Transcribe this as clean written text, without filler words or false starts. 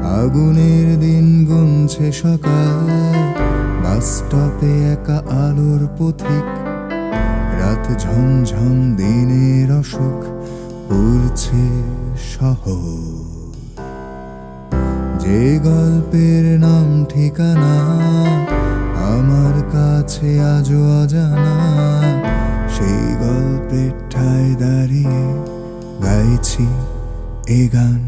আগুনের দিন গুনছে সকাল, বাস স্টপে একা আলোর পথিক। রাত ঝমঝম দিনের অসুখ পড়ছে শহর। যে গল্পের নাম ঠিকানা আমার কাছে আজও অজানা, সেই গল্পের ঠায় দাঁড়িয়ে গাইছি এ গান।